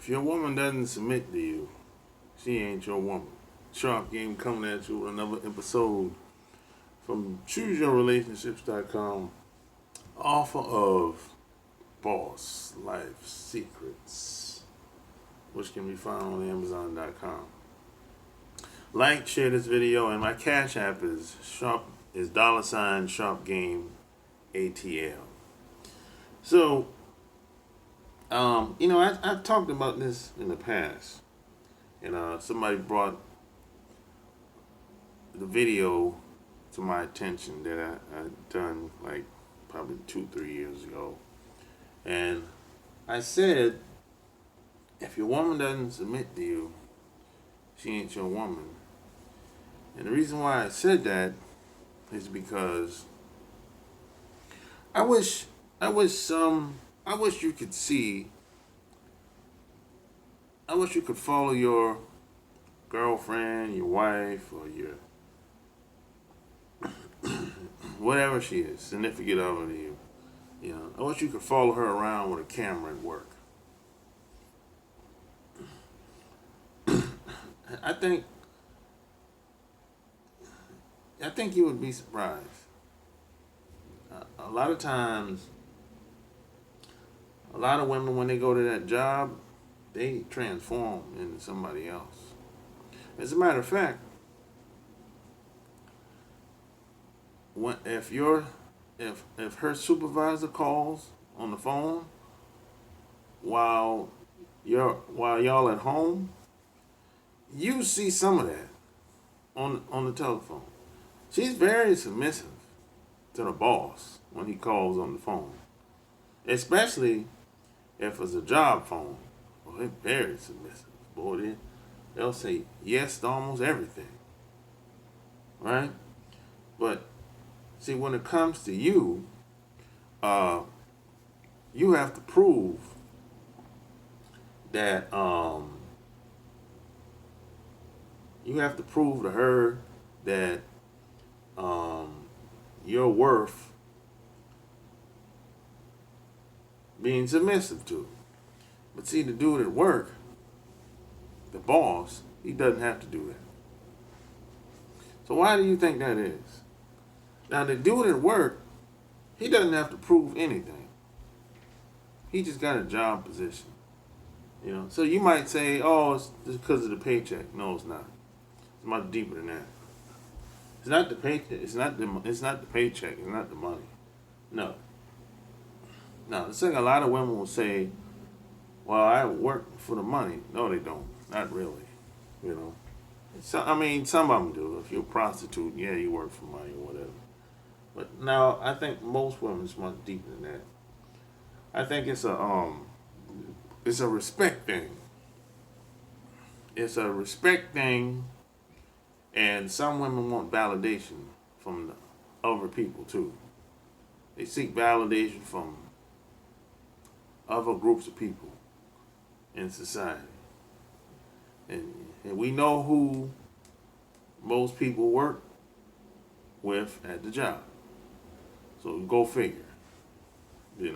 If your woman doesn't submit to you, she ain't your woman. Sharp Game coming at you with another episode from ChooseYourRelationships.com. Offer of Boss Life Secrets, which can be found on Amazon.com. Like, share this video, and my cash app is $Sharp Game ATL. So, I've talked about this in the past, and somebody brought the video to my attention that I done like probably 2-3 years ago, and I said, if your woman doesn't submit to you, she ain't your woman. And the reason why I said that is because I wish you could see. I wish you could follow your girlfriend, your wife, or your whatever she is, significant other to you. I wish you could follow her around with a camera at work. I think you would be surprised. A lot of times, a lot of women, when they go to that job, they transform into somebody else. As a matter of fact, if her supervisor calls on the phone while y'all at home, you see some of that on the telephone. She's very submissive to the boss when he calls on the phone, especially if it's a job phone. Well, they're very submissive. Boy, they'll say yes to almost everything, right? But see, when it comes to you, you have to prove that you have to prove to her that you're worth being submissive to. But see, the dude at work, the boss, he doesn't have to do that. So why do you think that is? Now, the dude at work, he doesn't have to prove anything. He just got a job position. So you might say, oh, it's just because of the paycheck. No, it's not. It's much deeper than that. It's not the paycheck. It's not the paycheck. It's not the money. No. It's like a lot of women will say, well, I work for the money. No, they don't. Not really. Some of them do. If you're a prostitute, yeah, you work for money or whatever. But now, I think most women is much deeper than that. I think it's a respect thing. It's a respect thing, and some women want validation from the other people too. They seek validation from other groups of people in society. And we know who most people work with at the job. So go figure. We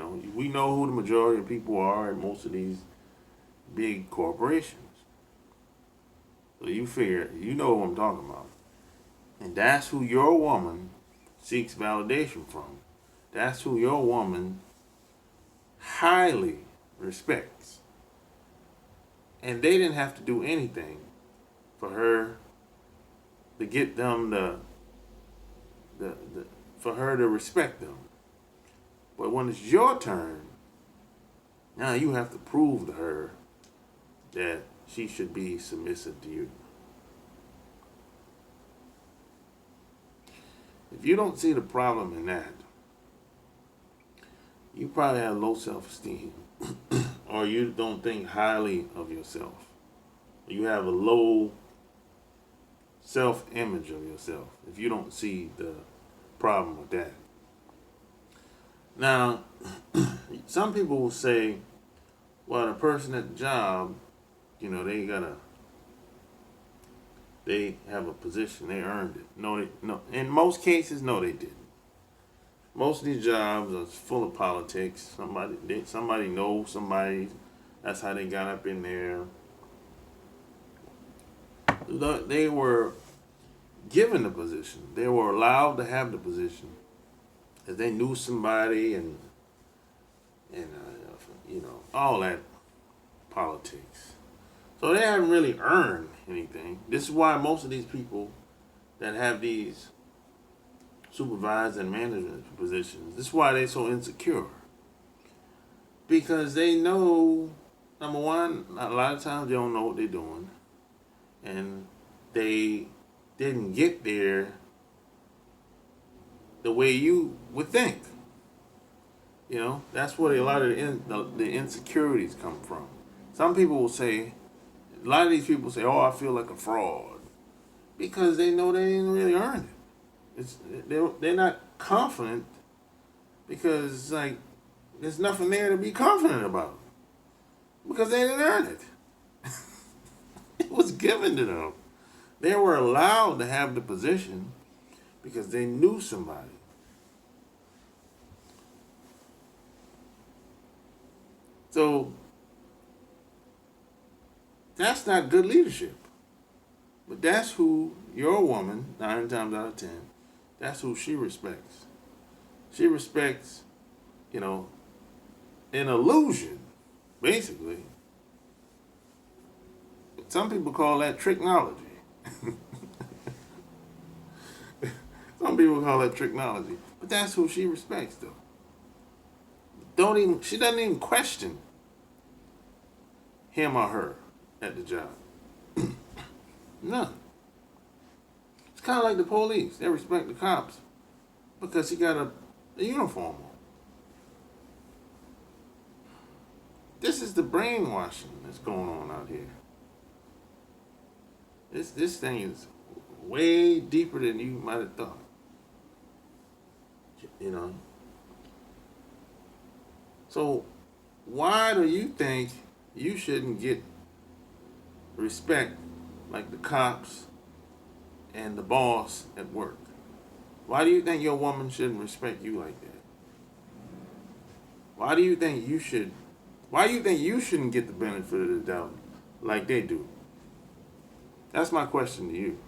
know who the majority of people are at most of these big corporations. So you figure, you know what I'm talking about. And that's who your woman seeks validation from. That's who your woman highly respects. And they didn't have to do anything for her to get them for her to respect them. But when it's your turn, now you have to prove to her that she should be submissive to you. If you don't see the problem in that, you probably have low self-esteem, or you don't think highly of yourself. You have a low self-image of yourself if you don't see the problem with that. Now, some people will say, well, the person at the job, they have a position, they earned it. No. In most cases, no, they didn't. Most of these jobs are full of politics. Somebody knows somebody That's how they got up in there. They were given the position. They were allowed to have the position. If they knew somebody and all that politics. So they haven't really earned anything. This is why most of these people that have these supervisor and management positions, this is why they're so insecure. Because they know, number one, a lot of times they don't know what they're doing. And they didn't get there the way you would think. That's where a lot of the insecurities come from. Some people will say, a lot of these people say, "Oh, I feel like a fraud," because they know they didn't really earn it. They're not confident because it's like there's nothing there to be confident about because they didn't earn it. It was given to them. They were allowed to have the position because they knew somebody. So that's not good leadership. But that's who your woman, 9 times out of 10, that's who she respects. She respects, an illusion, basically. Some people call that tricknology. Some people call that tricknology. But that's who she respects, though. She doesn't even question him or her at the job. None. It's kind of like the police. They respect the cops because he got a uniform on. This is the brainwashing that's going on out here. This thing is way deeper than you might have thought. So why do you think you shouldn't get respect like the cops and the boss at work? Why do you think your woman shouldn't respect you like that? Why do you think you shouldn't get the benefit of the doubt like they do? That's my question to you.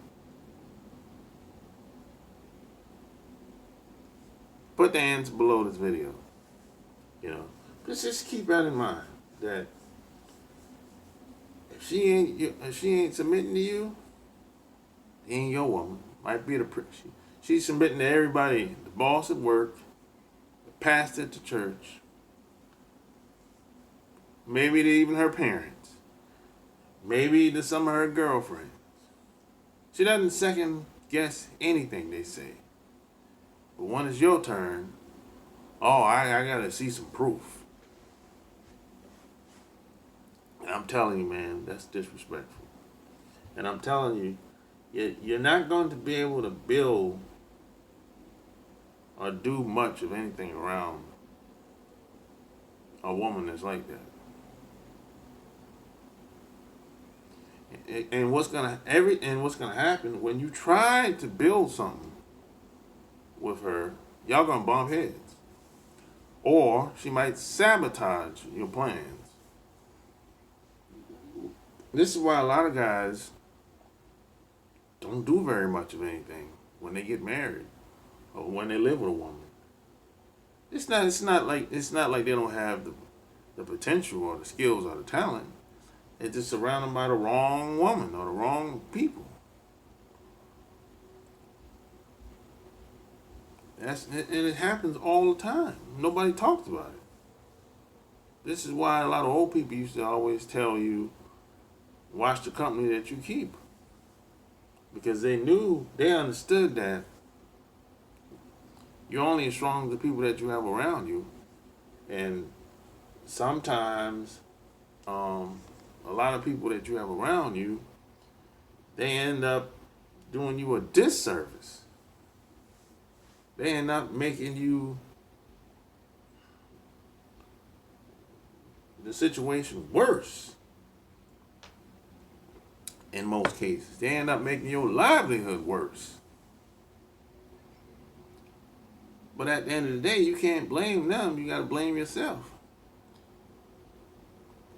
Put the answer below this video. Just keep that in mind that if she ain't submitting to you, she ain't your woman. Might be she's submitting to everybody, the boss at work, the pastor at the church, maybe to even her parents, maybe to some of her girlfriends. She doesn't second guess anything they say. But when it's your turn, I gotta see some proof. And I'm telling you, man, that's disrespectful. And I'm telling you, you're not going to be able to build or do much of anything around a woman that's like that. And what's gonna happen when you try to build something with her, y'all gonna bump heads. Or she might sabotage your plans. This is why a lot of guys don't do very much of anything when they get married or when they live with a woman. It's not like they don't have the potential or the skills or the talent. They're just surrounded by the wrong woman or the wrong people. And it happens all the time. Nobody talks about it. This is why a lot of old people used to always tell you, watch the company that you keep. Because they understood that you're only as strong as the people that you have around you. And sometimes, a lot of people that you have around you, they end up doing you a disservice. They end up making you the situation worse. In most cases, they end up making your livelihood worse. But at the end of the day, you can't blame them. You got to blame yourself.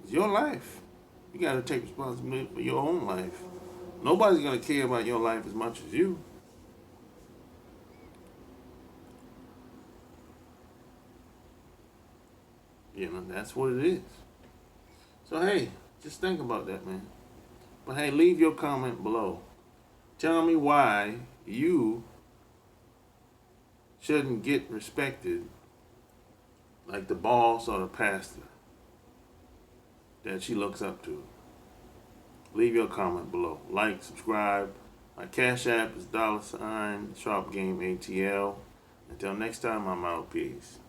It's your life. You got to take responsibility for your own life. Nobody's going to care about your life as much as you. You know, that's what it is. So, hey, just think about that, man. But, hey, leave your comment below. Tell me why you shouldn't get respected like the boss or the pastor that she looks up to. Leave your comment below. Like, subscribe. My Cash App is $Sharp Game ATL. Until next time, I'm out. Peace.